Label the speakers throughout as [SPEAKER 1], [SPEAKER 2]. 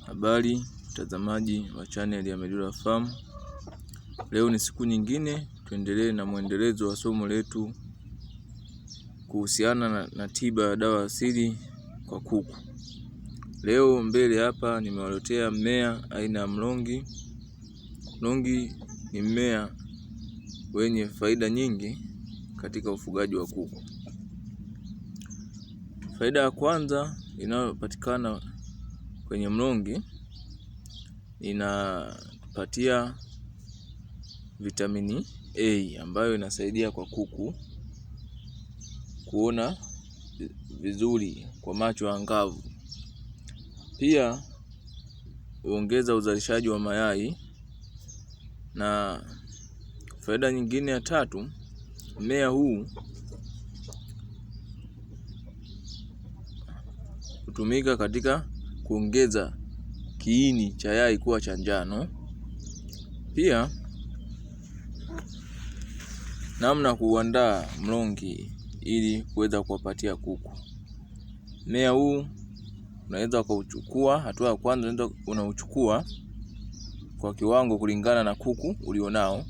[SPEAKER 1] Habari mtazamaji wa channel ya Medula Farm. Leo ni siku nyingine, tuendelee na mwendelezo wa somo letu kuhusiana na tiba ya dawa asili kwa kuku. Leo mbele hapa nimewaletea mmea aina ya mlongi. Mlongi ni mmea wenye faida nyingi katika ufugaji wa kuku. Faida ya kwanza inayopatikana kwenye mlongi, inapatia vitamini A ambayo inasaidia kwa kuku kuona vizuri kwa macho angavu. Pia huongeza uzalishaji wa mayai. Na faida nyingine ya tatu, mmea huu hutumika katika kuongeza kiini cha yai kuwa cha njano. Pia namna kuandaa mlongi ili kuweza kuwapatia kuku. Mmea huu unaweza kuchukua, hatua ya kwanza unauchukua kwa kiwango kulingana na kuku ulionao.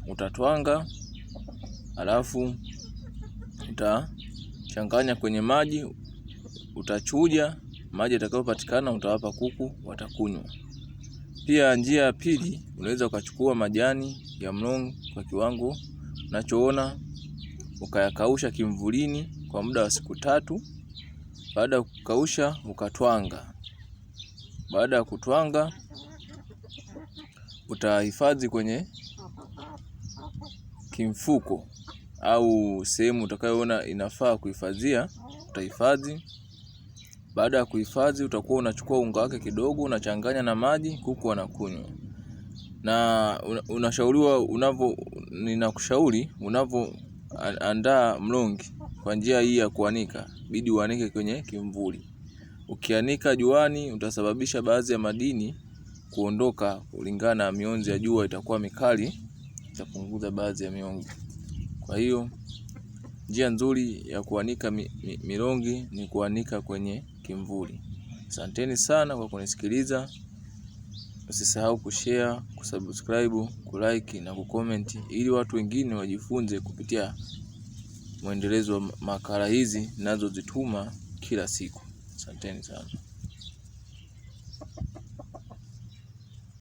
[SPEAKER 1] Utatwanga, alafu utachanganya kwenye maji, utachuja, maji yatakayopatikana utawapa kuku, watakunywa. Pia njia ya pili, unaweza ukachukua majani ya mlongi kwa kiwango unachoona, ukayakausha kimvulini kwa muda wa siku 3. Baada ya kukausha ukatwanga. Baada ya kutwanga utahifadhi kwenye kimfuko au sehemu utakayoona inafaa kuhifadhia, utahifadhi. Baada ya kuhifadhi utakuwa unachukua unga wake kidogo, unachanganya na maji, kuku wanakunywa. Na unashauriwa ninakushauri unavyoandaa mlongi kwa njia hii ya kuanika, bidi uanike kwenye kimvuli. Ukianika juani utasababisha baadhi ya madini kuondoka kulingana na mionzi ya jua itakuwa mikali, itapunguza baadhi ya mionzi. Kwa hiyo njia nzuri ya kuanika milongi ni kuanika kwenye kimvuli. Asanteni sana kwa kunisikiliza. Usisahau kushare, kusubscribe, kulike na kucomment ili watu wengine wajifunze kupitia mwendelezo wa makala hizi ninazozituma kila siku. Asanteni sana.